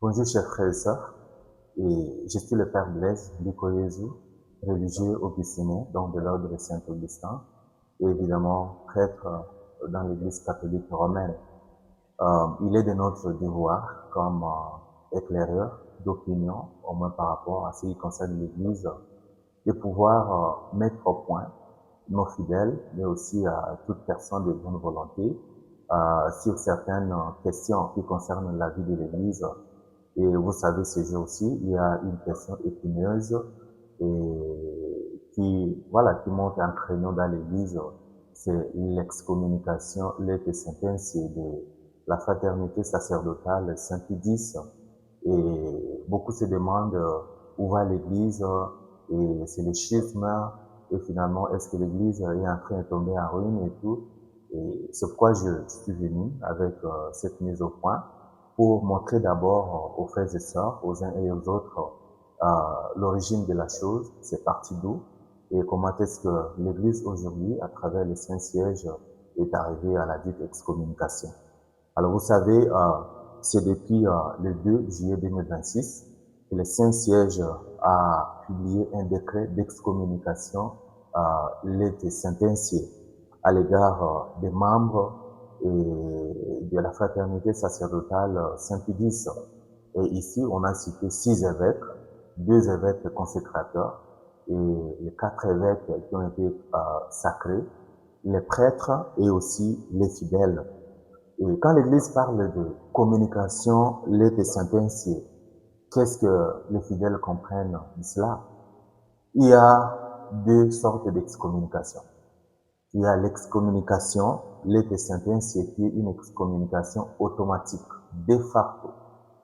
Bonjour chers frères et sœurs, et je suis le Père Blaise Bikoyezu, religieux augustinien, donc de l'ordre de Saint-Augustin, et évidemment prêtre dans l'Église catholique romaine. Il est de notre devoir, comme éclaireur d'opinion, au moins par rapport à ce qui concerne l'Église, de pouvoir mettre au point nos fidèles, mais aussi à toute personne de bonne volonté, sur certaines questions qui concernent la vie de l'Église. Et vous savez, ce jour-ci, il y a une question épineuse et qui monte un créneau dans l'Église, c'est l'excommunication, l'été sentence de la fraternité sacerdotale Saint-Pédis. Et beaucoup se demandent où va l'Église, et c'est le schisme, et finalement, est-ce que l'Église est en train de tomber en ruine et tout. Et c'est pourquoi je suis venu avec cette mise au point, pour montrer d'abord aux frères et sœurs, aux uns et aux autres, l'origine de la chose, c'est parti d'où, et comment est-ce que l'Église aujourd'hui, à travers les Saint-Sièges, est arrivée à la dite excommunication. Alors vous savez, c'est depuis le 2 juillet 2026 que le Saint-Siège a publié un décret d'excommunication, l'été sentencié à l'égard des membres et de la fraternité sacerdotale Saint-Pédis. Et ici, on a cité 6 évêques, 2 évêques consécrateurs et les 4 évêques qui ont été sacrés, les prêtres et aussi les fidèles. Et quand l'Église parle de communication, l'été sentencié, qu'est-ce que les fidèles comprennent de cela? Il y a 2 sortes d'excommunication. Il y a l'excommunication, l'été sentencié, qui est une excommunication automatique, de facto,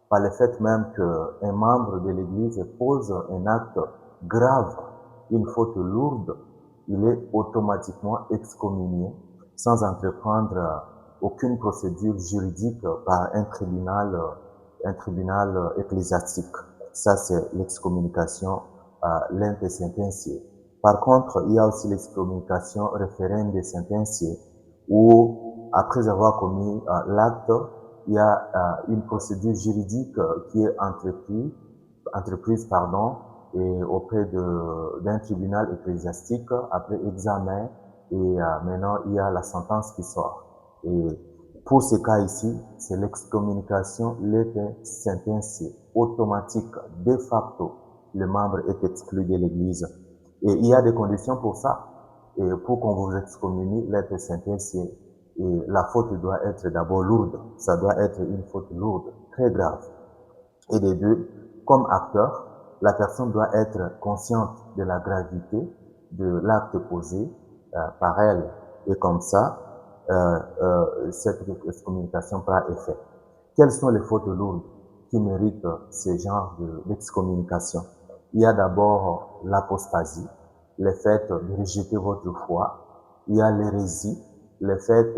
par le fait même qu'un membre de l'Église pose un acte grave, une faute lourde, il est automatiquement excommunié sans entreprendre aucune procédure juridique par un tribunal ecclésiastique. Ça, c'est l'excommunication, l'été sentencié. Par contre, il y a aussi l'excommunication référende sentenciée, où, après avoir commis l'acte, il y a une procédure juridique qui est entreprise et auprès d'un tribunal ecclésiastique, après examen, et maintenant il y a la sentence qui sort. Et pour ce cas ici, c'est l'excommunication, l'été sentencié, automatique, de facto. Le membre est exclu de l'Église. Et il y a des conditions pour ça. Et pour qu'on vous excommunie, l'été sentencié, et la faute doit être d'abord lourde. Ça doit être une faute lourde, très grave. Et des deux, comme acteur, la personne doit être consciente de la gravité de l'acte posé par elle. Et comme ça, cette excommunication prend effet. Quelles sont les fautes lourdes qui méritent ce genre d'excommunication? Il y a d'abord l'apostasie, le fait de rejeter votre foi. Il y a l'hérésie, le fait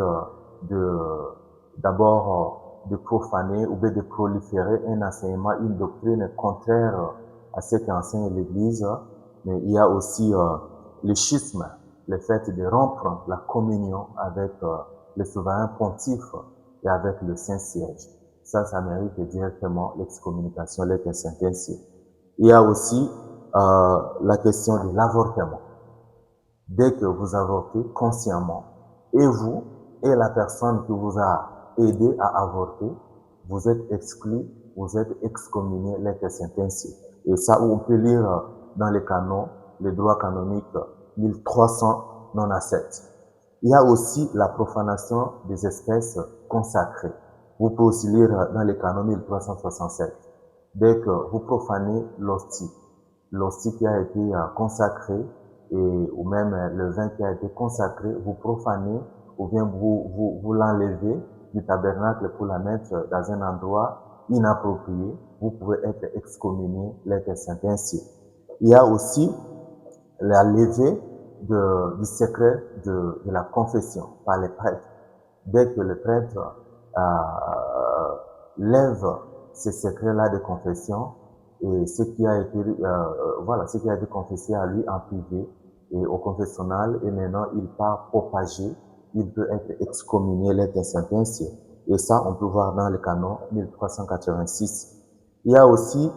de profaner ou de proliférer un enseignement, une doctrine contraire à ce qu'enseigne l'Église. Mais il y a aussi le schisme, le fait de rompre la communion avec le souverain pontife et avec le Saint-Siège. Ça mérite directement l'excommunication, l'été sentencié. Il y a aussi la question de l'avortement. Dès que vous avortez consciemment, et vous et la personne qui vous a aidé à avorter, vous êtes exclu, vous êtes excommunié, l'été sentencié. Et ça, on peut lire dans les canons, les droits canoniques 1397. Il y a aussi la profanation des espèces consacrées. Vous pouvez aussi lire dans les canons 1367. Dès que vous profanez l'hostie qui a été consacrée, ou même le vin qui a été consacré, vous profanez, ou bien vous l'enlevez du tabernacle pour la mettre dans un endroit inapproprié, vous pouvez être excommunié, l'été sentencié. Il y a aussi la levée du secret de la confession par les prêtres. Dès que le prêtre lève ce secret-là de confession, et ce qui a été confessé à lui en privé et au confessionnal, et maintenant il part propager, il peut être excommunié, l'été sentencié. Et ça, on peut voir dans le canon 1386. Il y a aussi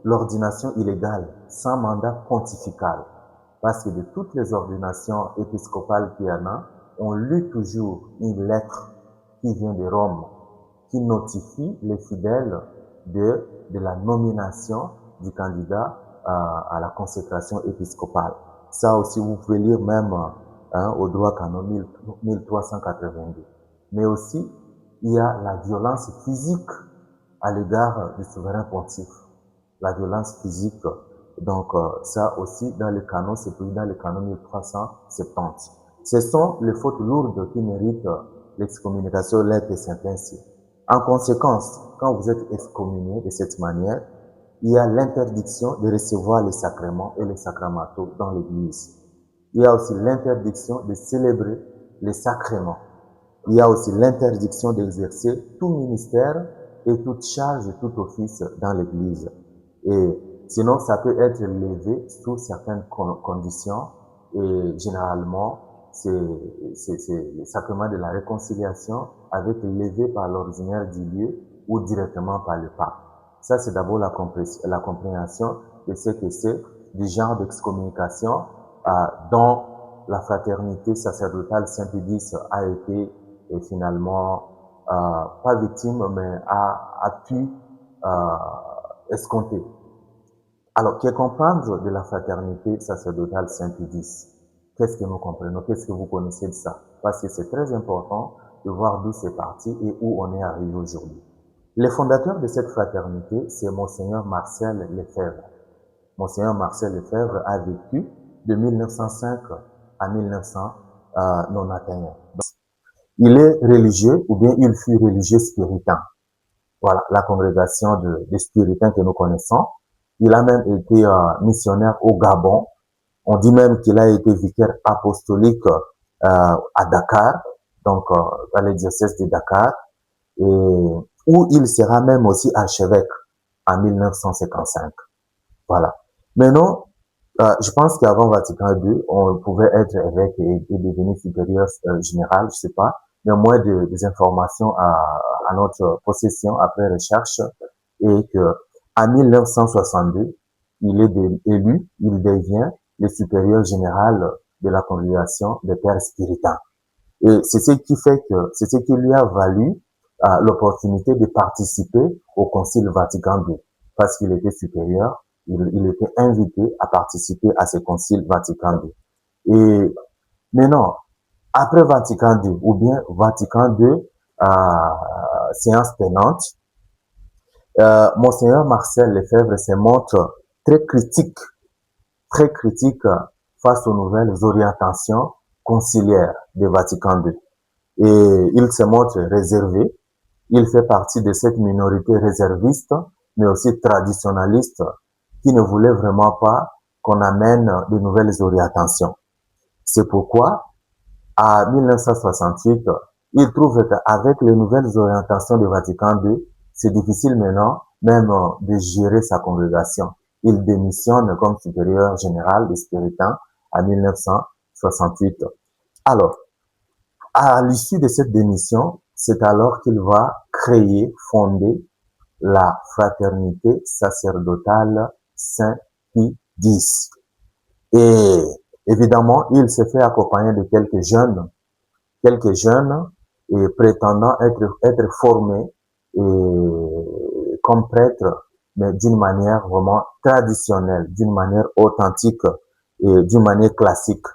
l'ordination illégale, sans mandat pontifical. Parce que de toutes les ordinations épiscopales qu'il y en a, on lit toujours une lettre qui vient de Rome, qui notifie les fidèles de la nomination du candidat à la consécration épiscopale. Ça aussi, vous pouvez lire même au droit canon 1382. Mais aussi, il y a la violence physique à l'égard du souverain pontife. La violence physique, donc ça aussi, dans le canon, c'est prévu dans le canon 1370. Ce sont les fautes lourdes qui méritent l'excommunication, l'aide et sentencier. En conséquence, quand vous êtes excommunié de cette manière, il y a l'interdiction de recevoir les sacrements et les sacramentaux dans l'Église. Il y a aussi l'interdiction de célébrer les sacrements. Il y a aussi l'interdiction d'exercer tout ministère et toute charge, tout office dans l'Église. Et sinon, ça peut être levé sous certaines conditions et généralement, c'est le sacrement de la réconciliation avec levé par l'ordinaire du lieu ou directement par le pape. Ça, c'est d'abord la compréhension de ce que c'est du genre d'excommunication dont la fraternité sacerdotale Saint-Pédis a été finalement pas victime, mais a pu escompter. Alors, que comprendre de la fraternité sacerdotale Saint-Pédis? Qu'est-ce que nous comprenons? Qu'est-ce que vous connaissez de ça? Parce que c'est très important de voir d'où c'est parti et où on est arrivé aujourd'hui. Les fondateurs de cette fraternité, c'est Monseigneur Marcel Lefebvre. Monseigneur Marcel Lefebvre a vécu de 1905 à 1991. Il est religieux, ou bien il fut religieux spiritain. Voilà, la congrégation des spiritains que nous connaissons. Il a même été missionnaire au Gabon. On dit même qu'il a été vicaire apostolique à Dakar, donc dans le diocèse de Dakar, et où il sera même aussi archevêque en 1955. Voilà. Maintenant, je pense qu'avant Vatican II, on pouvait être évêque et devenir supérieur général, je sais pas, mais moins des informations à notre possession après recherche, et que en 1962, il est élu, il devient le supérieur général de la congrégation des pères spiritains. Et c'est ce qui fait que, c'est ce qui lui a valu l'opportunité de participer au Concile Vatican II, parce qu'il était supérieur, il était invité à participer à ce Concile Vatican II. Et maintenant, après Vatican II, ou bien Vatican II, séance tenante, Monseigneur Marcel Lefebvre se montre très critique face aux nouvelles orientations conciliaires de Vatican II. Et il se montre réservé. Il fait partie de cette minorité réserviste, mais aussi traditionnaliste, qui ne voulait vraiment pas qu'on amène de nouvelles orientations. C'est pourquoi, à 1968, il trouve qu'avec les nouvelles orientations de Vatican II, c'est difficile maintenant même de gérer sa congrégation. Il démissionne comme supérieur général des spiritains en 1968. Alors, à l'issue de cette démission, c'est alors qu'il va fonder la fraternité sacerdotale Saint-Pédis. Et évidemment, il se fait accompagner de quelques jeunes et prétendant être formés et comme prêtres, mais d'une manière vraiment traditionnelle, d'une manière authentique et d'une manière classique.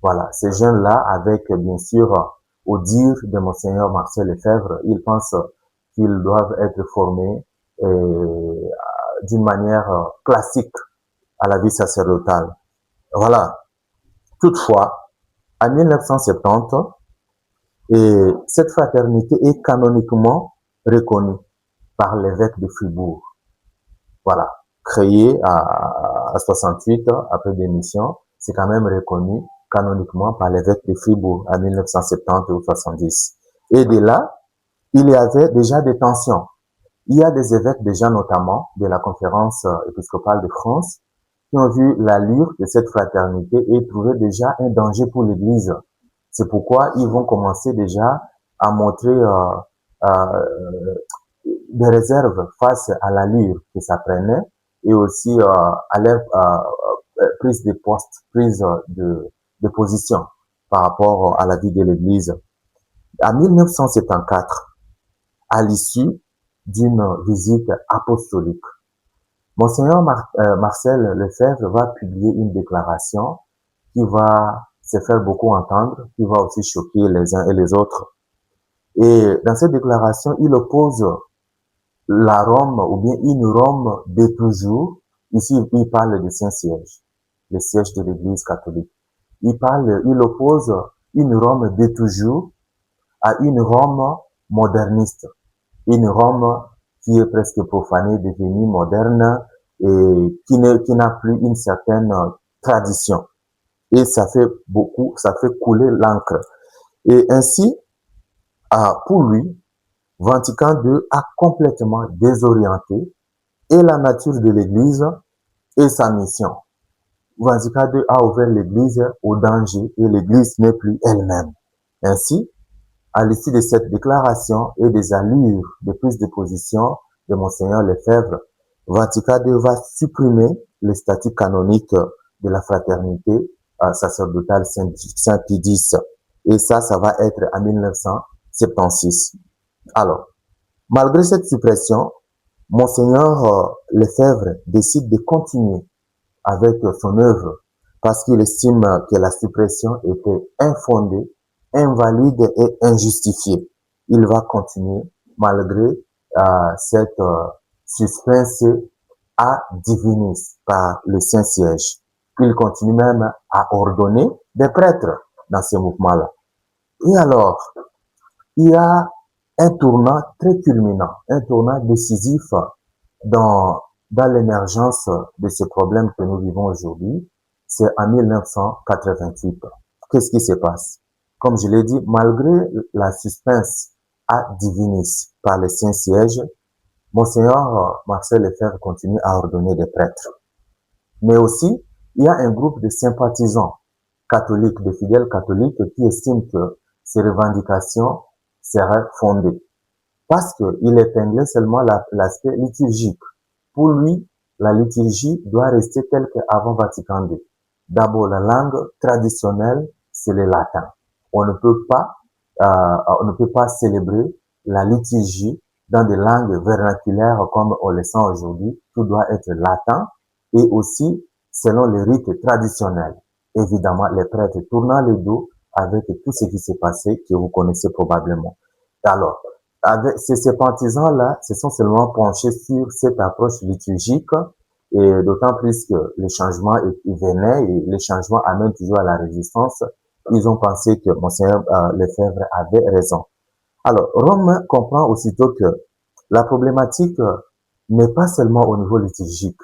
Voilà, ces jeunes-là, avec bien sûr, au dire de Monseigneur Marcel Lefebvre, ils pensent qu'ils doivent être formés d'une manière classique à la vie sacerdotale. Voilà. Toutefois, en 1970, et cette fraternité est canoniquement reconnue par l'évêque de Fribourg. Voilà. Créée à 68, après démission, c'est quand même reconnu canoniquement par l'évêque de Fribourg en 1970 ou 70. Et de là, il y avait déjà des tensions. Il y a des évêques déjà notamment de la conférence épiscopale de France qui ont vu l'allure de cette fraternité et trouvé déjà un danger pour l'Église. C'est pourquoi ils vont commencer déjà à montrer des réserves face à l'allure que ça prenait et aussi à leur prise de poste, prise de position par rapport à la vie de l'Église. En 1974, à l'issue d'une visite apostolique, Monseigneur Marcel Lefebvre va publier une déclaration qui va se faire beaucoup entendre, qui va aussi choquer les uns et les autres. Et dans cette déclaration, il oppose la Rome ou bien une Rome de toujours. Ici, il parle de Saint-Siège, le siège de l'Église catholique. Il oppose une Rome de toujours à une Rome moderniste, une Rome qui est presque profanée, devenue moderne et qui n'a plus une certaine tradition. Et ça fait couler l'encre. Et ainsi, pour lui, Vatican II a complètement désorienté et la nature de l'Église et sa mission. Vatican II a ouvert l'Église au danger et l'Église n'est plus elle-même. Ainsi, à l'issue de cette déclaration et des allures de prise de position de Monseigneur Lefebvre, Vatican II va supprimer les statuts canoniques de la fraternité sacerdotale Saint-Pie X. Et ça va être en 1976. Alors, malgré cette suppression, Monseigneur Lefebvre décide de continuer avec son œuvre parce qu'il estime que la suppression était infondée, invalide et injustifiée. Il va continuer malgré cette suspense à divinis par le Saint-Siège. Il continue même à ordonner des prêtres dans ce mouvement-là. Et alors, il y a un tournant très culminant, un tournant décisif dans l'émergence de ce problème que nous vivons aujourd'hui. C'est en 1988. Qu'est-ce qui se passe? Comme je l'ai dit, malgré la suspense à divinis par le Saint-Siège, Monseigneur Marcel Lefebvre continue à ordonner des prêtres. Mais aussi, il y a un groupe de sympathisants catholiques, de fidèles catholiques, qui estiment que ces revendications seraient fondées. Parce qu'il épinglait seulement l'aspect liturgique. Pour lui, la liturgie doit rester telle qu'avant Vatican II. D'abord, la langue traditionnelle, c'est le latin. On ne peut pas célébrer la liturgie dans des langues vernaculaires comme on le sent aujourd'hui. Tout doit être latin et aussi selon les rites traditionnels. Évidemment, les prêtres tournant le dos avec tout ce qui s'est passé, que vous connaissez probablement. Alors, avec ces sympathisants-là se sont seulement penchés sur cette approche liturgique et d'autant plus que les changements venaient et les changements amènent toujours à la résistance. Ils ont pensé que Monseigneur Lefebvre avait raison. Alors, Rome comprend aussitôt que la problématique n'est pas seulement au niveau liturgique,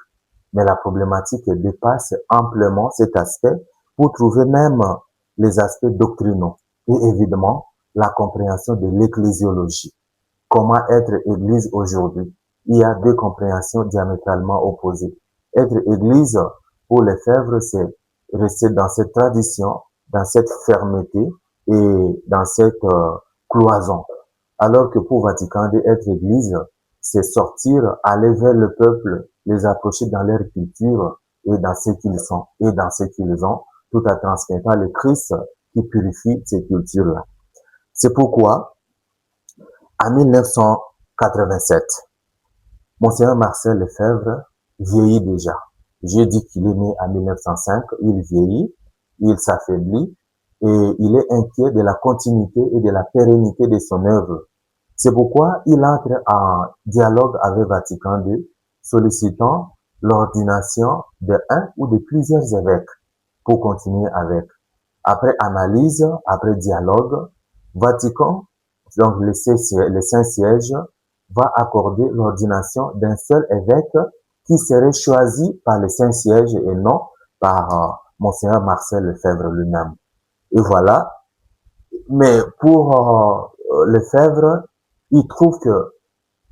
mais la problématique dépasse amplement cet aspect pour trouver même les aspects doctrinaux et évidemment la compréhension de l'ecclésiologie. Comment être église aujourd'hui? Il y a deux compréhensions diamétralement opposées. Être église, pour Lefebvre, c'est rester dans cette tradition, dans cette fermeté et dans cette cloison. Alors que pour Vatican II, être église, c'est sortir, aller vers le peuple, les approcher dans leur culture et dans ce qu'ils sont et dans ce qu'ils ont, tout en transmettant le Christ qui purifie ces cultures-là. C'est pourquoi, en 1987, Monseigneur Marcel Lefebvre vieillit déjà. J'ai dit qu'il est né en 1905, il vieillit, il s'affaiblit et il est inquiet de la continuité et de la pérennité de son œuvre. C'est pourquoi il entre en dialogue avec Vatican II, sollicitant l'ordination de un ou de plusieurs évêques pour continuer avec. Après analyse, après dialogue, Vatican, donc le Saint-Siège, va accorder l'ordination d'un seul évêque qui serait choisi par le Saint-Siège et non par Monseigneur Marcel Lefebvre lui-même. Et voilà. Mais pour Lefebvre, il trouve que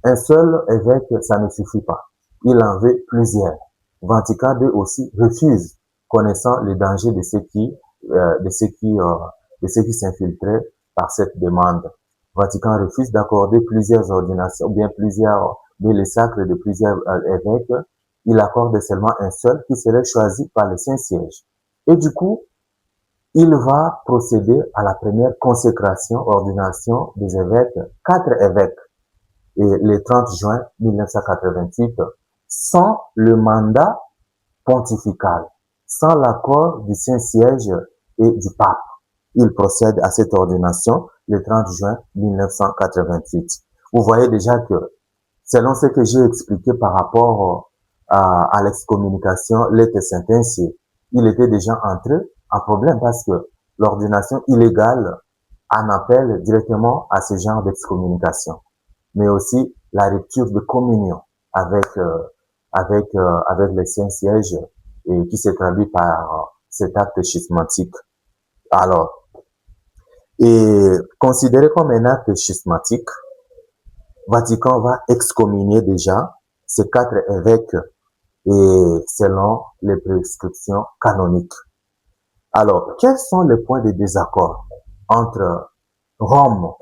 un seul évêque, ça ne suffit pas. Il en veut plusieurs. Vatican II aussi refuse, connaissant les dangers de ceux qui s'infiltraient par cette demande. Vatican refuse d'accorder plusieurs ordinations, ou bien les sacres de plusieurs évêques. Il accorde seulement un seul qui serait choisi par le Saint-Siège. Et du coup, il va procéder à la première consécration, ordination des évêques, 4 évêques, et le 30 juin 1988, sans le mandat pontifical, sans l'accord du Saint-Siège et du pape. Il procède à cette ordination le 30 juin 1988. Vous voyez déjà que, selon ce que j'ai expliqué par rapport à l'excommunication, l'été sentencié, il était déjà entré en problème parce que l'ordination illégale en appelle directement à ce genre d'excommunication, mais aussi la rupture de communion avec avec le Saint-Siège et qui se traduit par cet acte schismatique. Alors, et considéré comme un acte schismatique, Vatican va excommunier déjà ces 4 évêques et selon les prescriptions canoniques. Alors, quels sont les points de désaccord entre Rome,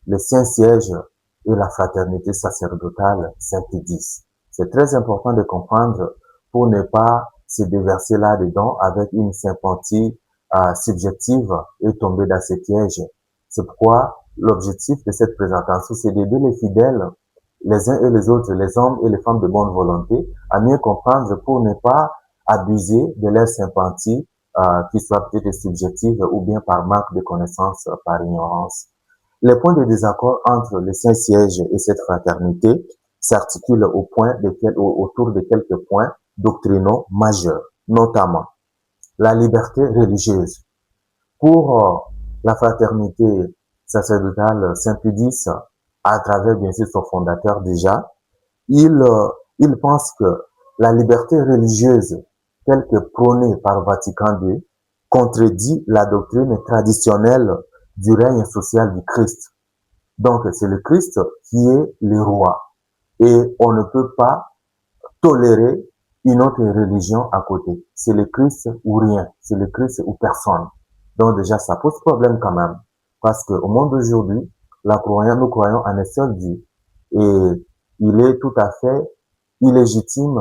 le Saint-Siège et la fraternité sacerdotale Saint-Pédis? C'est très important de comprendre pour ne pas se déverser là-dedans avec une sympathie subjective et tomber dans ces pièges. C'est pourquoi l'objectif de cette présentation, c'est d'aider les fidèles, les uns et les autres, les hommes et les femmes de bonne volonté, à mieux comprendre pour ne pas abuser de leur sympathie, qui soit peut-être subjective ou bien par manque de connaissances, par ignorance. Les points de désaccord entre le Saint-Siège et cette fraternité s'articulent autour de quelques points doctrinaux majeurs, notamment la liberté religieuse. Pour la fraternité sacerdotale Saint-Pédis, à travers bien sûr son fondateur déjà, il pense que la liberté religieuse telle que prônée par Vatican II contredit la doctrine traditionnelle du règne social du Christ. Donc, c'est le Christ qui est le roi. Et on ne peut pas tolérer une autre religion à côté. C'est le Christ ou rien. C'est le Christ ou personne. Donc, déjà, ça pose problème quand même. Parce qu'au monde d'aujourd'hui, nous croyons en un seul Dieu. Et il est tout à fait illégitime,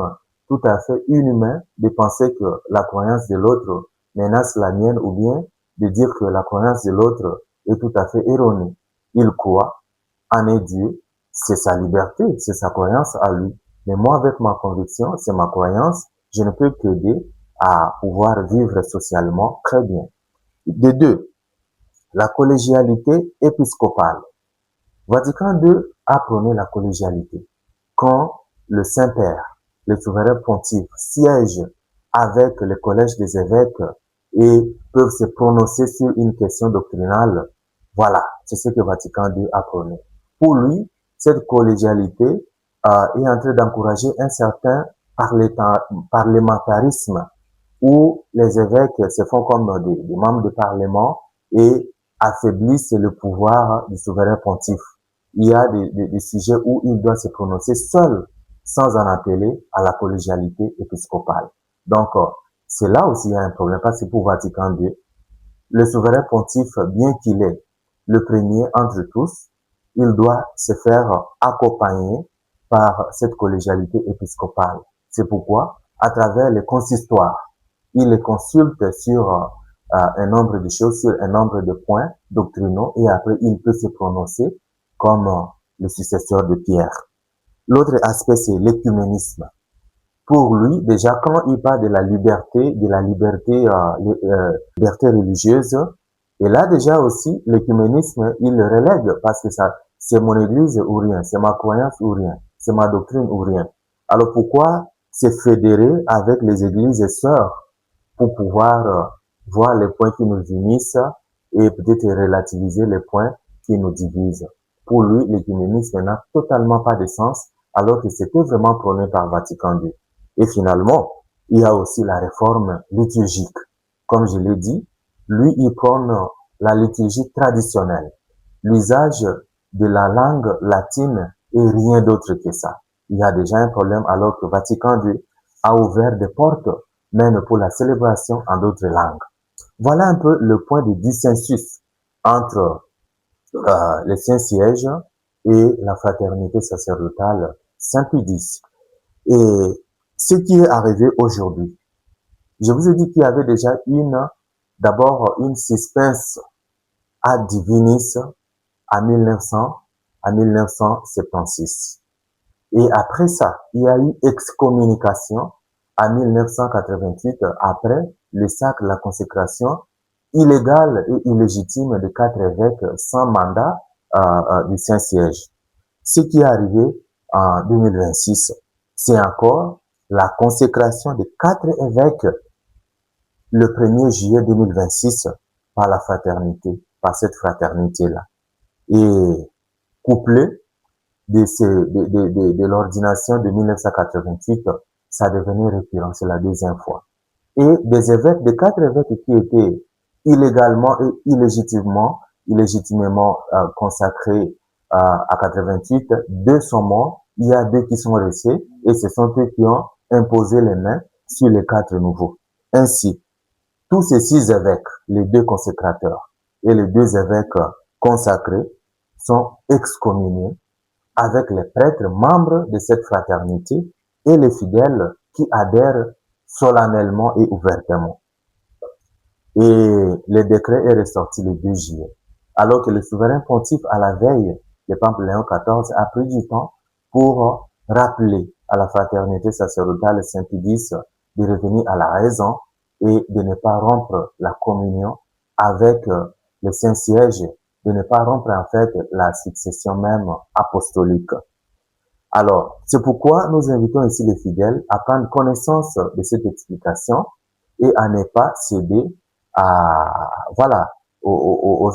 tout à fait inhumain de penser que la croyance de l'autre menace la mienne ou bien de dire que la croyance de l'autre est tout à fait erronée. Il croit en un Dieu, c'est sa liberté, c'est sa croyance à lui. Mais moi, avec ma conviction, c'est ma croyance, je ne peux qu'aider à pouvoir vivre socialement très bien. De deux, la collégialité épiscopale. Vatican II a prôné la collégialité. Quand le Saint-Père, le souverain pontife, siège avec le collège des évêques et peuvent se prononcer sur une question doctrinale, voilà, c'est ce que Vatican II a prôné. Pour lui, cette collégialité est en train d'encourager un certain parlementarisme où les évêques se font comme des membres de parlement et affaiblissent le pouvoir du souverain pontife. Il y a des sujets où il doit se prononcer seul, sans en appeler à la collégialité épiscopale. Donc, c'est là aussi il y a un problème, parce que pour Vatican II, le souverain pontife, bien qu'il est le premier entre tous, il doit se faire accompagner par cette collégialité épiscopale. C'est pourquoi, à travers les consistoires, il les consulte sur un nombre de choses, sur un nombre de points doctrinaux, et après il peut se prononcer comme le successeur de Pierre. L'autre aspect, c'est l'écuménisme. Pour lui, déjà, quand il parle de la liberté religieuse, et là déjà aussi, l'écuménisme, il le relègue parce que ça, c'est mon église ou rien, c'est ma croyance ou rien, c'est ma doctrine ou rien. Alors pourquoi se fédérer avec les églises sœurs pour pouvoir voir les points qui nous unissent et peut-être relativiser les points qui nous divisent? Pour lui, l'écuménisme n'a totalement pas de sens, alors que c'était vraiment prôné par Vatican II. Et finalement, il y a aussi la réforme liturgique. Comme je l'ai dit, lui, il prône la liturgie traditionnelle, l'usage de la langue latine et rien d'autre que ça. Il y a déjà un problème alors que Vatican II a ouvert des portes, même pour la célébration en d'autres langues. Voilà un peu le point de dissensus entre les Saint-Sièges et la fraternité sacerdotale Saint-Pédis. Et ce qui est arrivé aujourd'hui, je vous ai dit qu'il y avait déjà d'abord une suspense ad divinis à 1976. Et après ça, il y a eu excommunication en 1988 après le sacre, la consécration illégale et illégitime de 4 évêques sans mandat du Saint-Siège. Ce qui est arrivé en 2026, c'est encore la consécration de 4 évêques le 1er juillet 2026 par la fraternité, par cette fraternité-là. Et couplé de l'ordination de 1988, ça devenait récurrent, c'est la deuxième fois. Et des évêques, des 4 évêques qui étaient illégalement et illégitimement consacrés à 88, 2 sont morts, il y a 2 qui sont restés, et ce sont eux qui ont imposé les mains sur les 4 nouveaux. Ainsi, tous ces 6 évêques, les 2 consécrateurs et les 2 évêques consacrés, sont excommuniés avec les prêtres membres de cette fraternité et les fidèles qui adhèrent solennellement et ouvertement. Et le décret est ressorti le 2 juillet, alors que le souverain pontife, à la veille, le pape Léon XIV, a pris du temps pour rappeler à la fraternité sacerdotale Saint-Pédis de revenir à la raison et de ne pas rompre la communion avec le Saint-Siège, de ne pas rompre en fait la succession même apostolique. Alors, c'est pourquoi nous invitons ici les fidèles à prendre connaissance de cette explication et à ne pas céder à, voilà,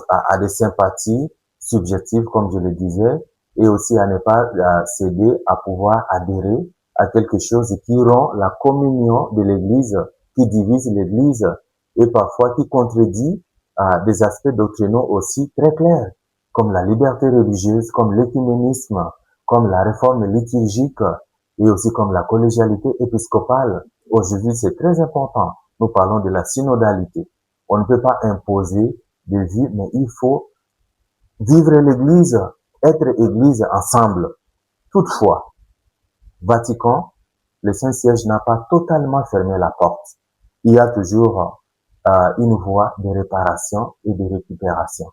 à des sympathies subjectives, comme je le disais, et aussi à ne pas céder à pouvoir adhérer à quelque chose qui rend la communion de l'Église, qui divise l'Église et parfois qui contredit des aspects doctrinaux aussi très clairs, comme la liberté religieuse, comme l'écuménisme, comme la réforme liturgique et aussi comme la collégialité épiscopale. Aujourd'hui, c'est très important. Nous parlons de la synodalité. On ne peut pas imposer de vie, mais il faut vivre l'Église, être Église ensemble. Toutefois, Vatican, le Saint-Siège n'a pas totalement fermé la porte. Il y a toujours une voie de réparation et de récupération.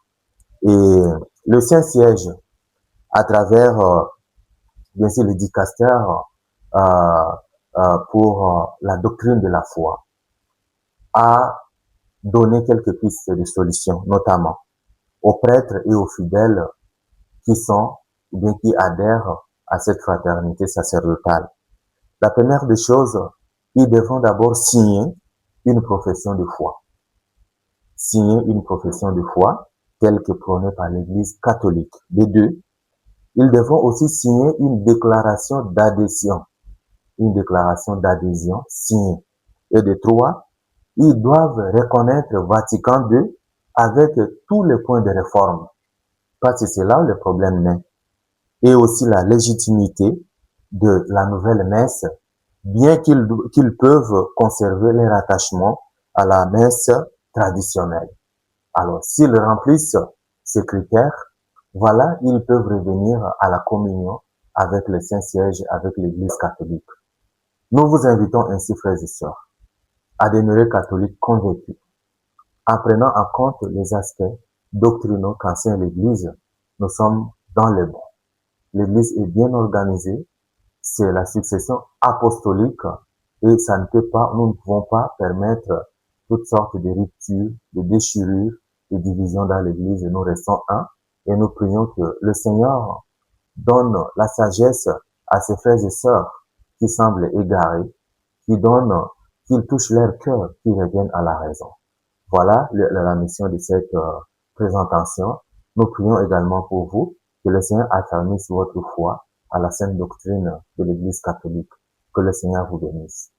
Et le Saint-Siège, à travers bien sûr le dicaster pour la doctrine de la foi, a donné quelques pistes de solutions, notamment aux prêtres et aux fidèles qui sont ou bien qui adhèrent à cette fraternité sacerdotale. La première des choses, ils devront d'abord signer une profession de foi. Signer une profession de foi telle que prônée par l'Église catholique. De deux, ils devront aussi signer une déclaration d'adhésion. Une déclaration d'adhésion signée. Et de trois, ils doivent reconnaître Vatican II avec tous les points de réforme. Parce que c'est là où le problème naît. Et aussi la légitimité de la nouvelle messe, bien qu'ils peuvent conserver leur attachement à la messe traditionnelle. Alors, s'ils remplissent ces critères, voilà, ils peuvent revenir à la communion avec le Saint-Siège, avec l'Église catholique. Nous vous invitons ainsi, frères et sœurs, à demeurer catholiques convaincus, en prenant en compte les aspects doctrinaux qu'enseigne l'Église. Nous sommes dans le bon. L'Église est bien organisée, c'est la succession apostolique et ça ne peut pas, nous ne pouvons pas permettre toutes sortes de ruptures, de déchirures, de divisions dans l'Église. Nous restons un et nous prions que le Seigneur donne la sagesse à ses frères et sœurs qui semblent égarés, qu'il touche leur cœur, qu'ils reviennent à la raison. Voilà la mission de cette présentation. Nous prions également pour vous, que le Seigneur affermisse votre foi à la sainte doctrine de l'Église catholique. Que le Seigneur vous bénisse.